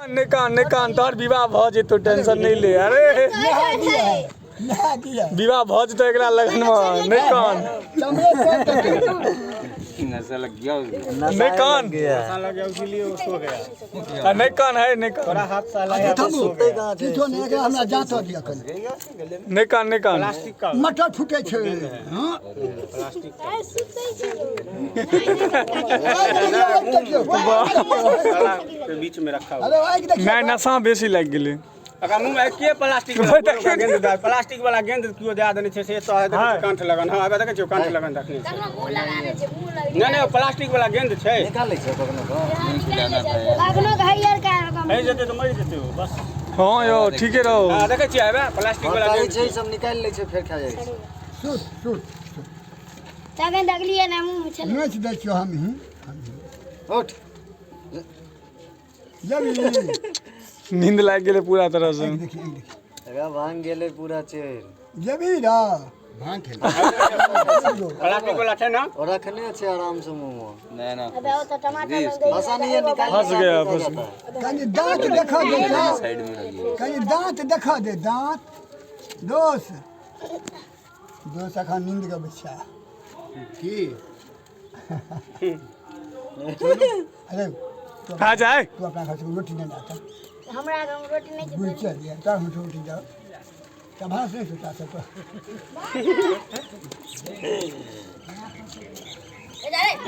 नहीं कान तोर विवाह भ जेतो टेंशन नहीं ले। अरे विवाह भ जेतो एकरा लगन में नहीं कान नशा लग गया नहीं कान नशा लग गया इसीलिए वो सो गया। नहीं कान है नहीं कान थोड़ा हाथ साला है तो सो गया। किछो नहीं एकरा हमरा जांच दिया कल नहीं कान प्लास्टिक का मटर फूटे छे हां प्लास्टिक के बीच में रखा हुआ। अरे आइ देख नहीं नशा बेसी लग गेले। अगर मुंह में के प्लास्टिक वाला गेंद दे प्लास्टिक वाला गेंद क्यों दे देने छे से तो है कंठ लगन। हां आबे देखे छो कंठ लगन रखने छे नहीं प्लास्टिक वाला गेंद छे निकाल ले छो कखनो घायल का है जते तो मर जते हो बस। हां यो ठीके रहो। हां देखे छी आबे प्लास्टिक वाला गेंद छे सब निकाल ले छे फिर खा जाय छे। सुट तगन दगलिए ना मुंह छल नोच दे छियो हम ही उठ जब नींद लाग गेले पूरा तरह से। देखिए लगा भांग गेले पूरा चेर जबी रा भांग खेल प्लास्टिक वाला छे ना और रखने छे आराम से मुंह में। नहीं ना अबे वो तो टमाटर लग गई फसा नहीं है निकाल फंस गया फंस कहीं दांत दिखा दे साइड में लगी कहीं दांत दिखा दे दांत दोस्त अखा नींद का बच्चा की अरे आ जाए तू अपना घर से रोटी नहीं लाता हमरा घर में रोटी नहीं बुझ चल दिया तब हम रोटी जाओ तब हाथ नहीं सुता सकता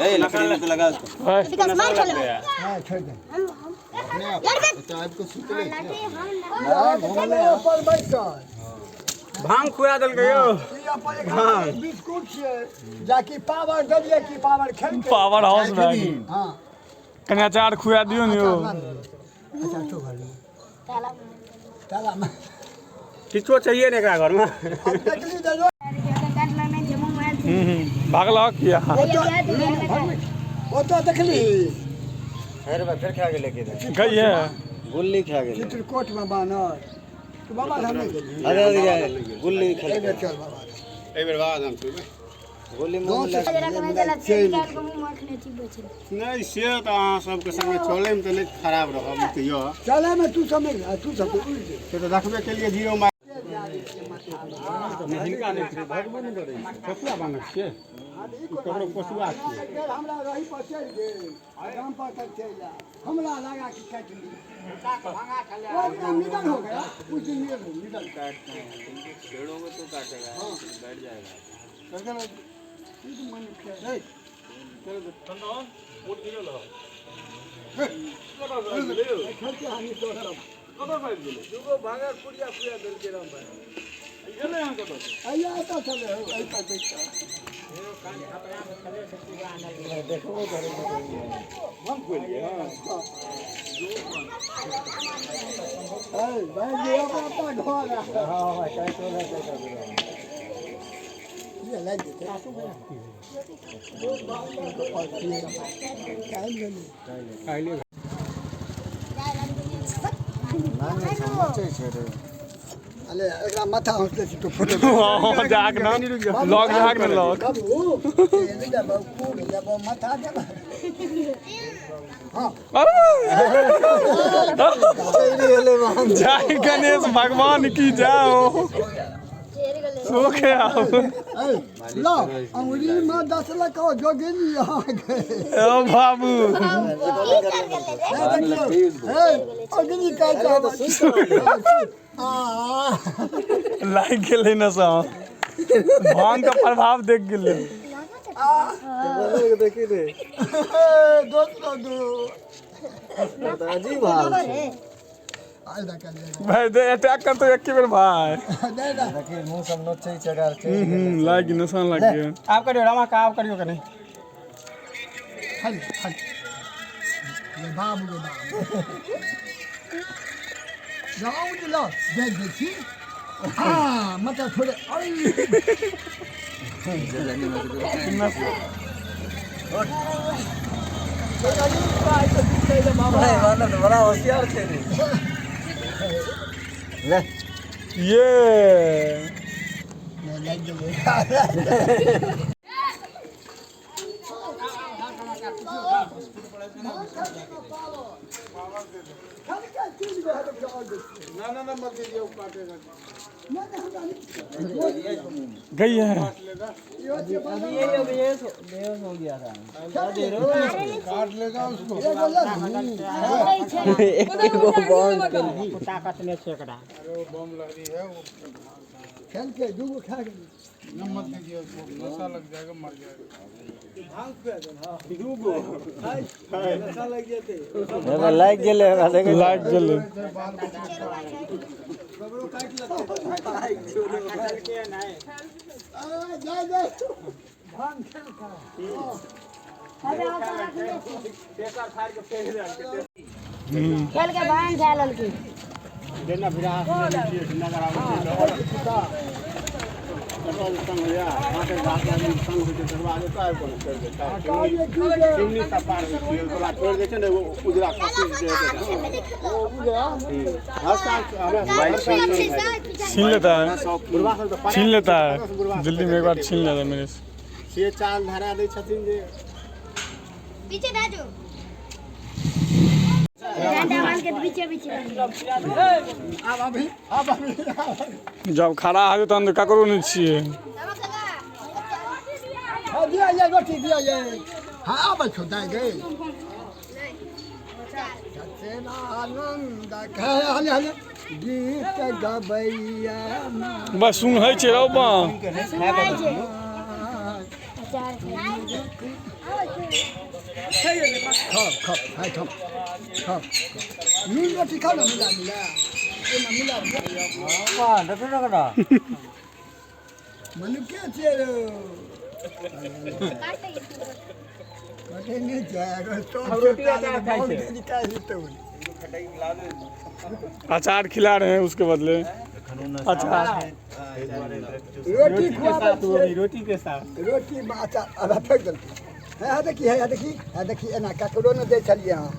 ए लकड़ी में तो लगा उसको। विकास मार खेलो हां छोड़ दे लड़के आपको सुते हम घोले ऊपर बैठ कर भांग खुआ दल गयो। ये बिस्कुट से जाकी पावर दलिए की पावर खेल पावर हाउस में हां कन्या अचार खुआ दियो न यो। अच्छा तो घर ताला ताला में किछो चाहिए ने एकरा घर में तकली दे दो काट में जमू मार भागला किया वो तो तकली फिर खा के लेके दे गई है गुल्ली खा गेले। चित्रकोट में बानर तो बाबा हम नहीं गेली अरे गुल्ली खा ए ले चल बाबा ए बेर बाद हम छुबे गुल्ली मुंह में लगा जरा कने जला तेल निकाल के मुंह में रखने थी बचल नहीं से तो अहाँ सबके संगे चले में तो नहीं खराब रहब तो यो चले में तू समझ तू सब से तो रखबे के लिए जीरो मार हिनका नहीं भगवान नहीं डरे कपुआ बांधक छे ककरो पशुआ छे हमरा रही पर चल गेल आराम पर तक चल जा हमरा लगा कि काट ली भागा खा ले निकल हो गया कुछ दिन में निकल काट पेड़ों में तो काटेगा बैठ जाएगा। चल तू मन है चल ठंडा उठ दियो लो खर्च हानि तो कब फाइल दिले दुगो भागा कुड़िया कुड़िया दल के राम भाई गेले हम कतो आया आता चले हो आई का देखता देखो वो करे हम खोल गया हां भाई ये अपना घर हां भाई काय तो है ये लाइक देते काइले अले एकरा माथा हंसले छी तो फोटो हां जाग ना लॉग जाग ना लॉग बाबू ये जब कूड़ जब माथा जब हां अरे जय गणेश भगवान की जाओ सो के आओ लो अंगुली में 10 लाख जोगिन यहां गए ओ बाबू अग्नि का लाइक गेले न सा भांग का प्रभाव देख गेले देखी रे दोस्तों अजीब हाल भाई दे अटैक कर तो एक ही बेर भाई देखिए मुंह सब नोचे चगार छे। लाग निशान लग गया। आप करियो रामा का आप करियो के नहीं हल हल ये बाबू के बाबू जाओ जी लो देख देखी हां मतलब थोड़े बड़ा होशियार छे ले ये खाली है तो क्या और देखिए ना ना ना मत दीजिए, वो काटेगा। ना ना हमरा नहीं गई है ये हो गया था। काट लेगा उसको ये बोला ताकत में छेकड़ा। अरे वो बम लहरी है वो खेल के दूगो खा गई न मत दीजिए उसको, नशा लग जाएगा, मर जाएगा। भांग पे देना दूगो नशा लग जाते लाइक गेले लाइट जले बबरो काट लेते जा जा भांग खेल खा खेल के बाहर जा ललकी देना फिर नगर संग हो या माटे बात में संग हो करवा देता है, कोन कर देता है। चिमनी सा पार वाला छोड़ देते ने, वो उजरा खसी दे देता है। वो उजरा हर साल छीन लेता है बुढ़वा सब तो छीन लेता है दिल्ली में एक बार छीन लेता है मेरे से से चाल धरा दे छथिन जे पीछे राजू डंडा मान के पीछे पीछे अब अभी जब खड़ा है तो अंदर ककरो नहीं छिए हाँ दिया ये रोटी दिया ये हाँ अब छोटा गए सचेना आनंद कहे हले हले गीत गबैया बस सुन है छे रौ बा खप खप हाय खप खप नील रोटी खाओ ना मिला मिला ये ना मिला वाह डटडगड़ा मनु क्या चेरो कटे नहीं जाएगा तो रोटी अचार खाई छे। निकाल तो अचार खिला रहे हैं उसके बदले अचार रोटी के साथ वो भी रोटी के साथ रोटी में अचार अब फेंक दल है देखी एना ककरो न दे चलिए हां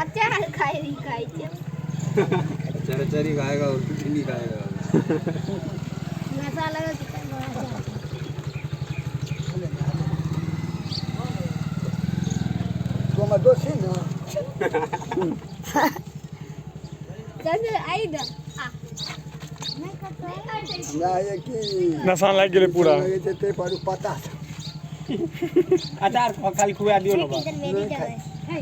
अचार खाई छे चरचरी खाएगा और कुछ नहीं खाएगा। नशा लगा के तो मैं दोषी ना जैसे आई दा नहीं करते ना ये की नशा लग गेले पूरा ये देते पर पता अचार खाली खुआ दियो ना बस किधर मेरी जगह है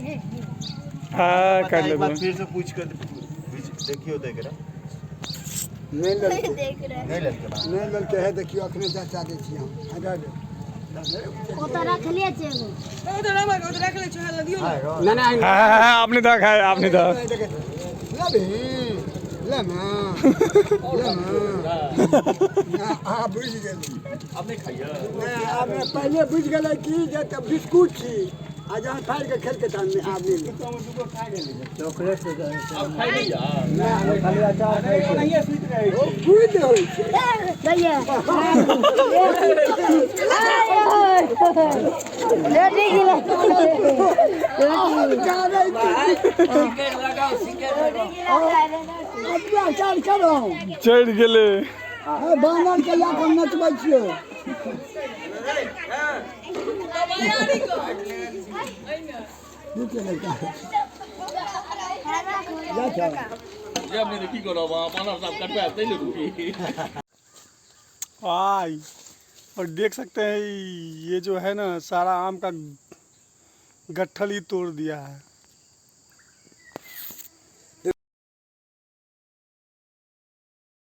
हाँ कर ले फिर से पूछ कर देखियो देख रहा नहीं लड़के देख रहे नहीं लड़के नहीं लड़के है देखियो अखने चाचा दे छी हम अगर ओ तो रख लिए छे ना ना हाँ आपने तो खाया आपने तो ले ना आ बुझ गेल अब नहीं खाइए अब पहले बुझ गेल कि जे त बिस्कुट छी आ जहाँ फाड़ के खेल के तान में आदमी चॉकलेट से अब खाई नहीं जा ना खाली अचार नहीं सुत रहे ओ बुझ होई छै भैया रोटी गिला अपना अचार करो चढ़ गेले बानर के ला के नचबै छियो नीचे लगा जा जा ये हमने देखी करो वहां पाना सब कट पे आते ही रुकी आई और देख सकते हैं ये जो है ना सारा आम का गट्ठल ही तोड़ दिया है।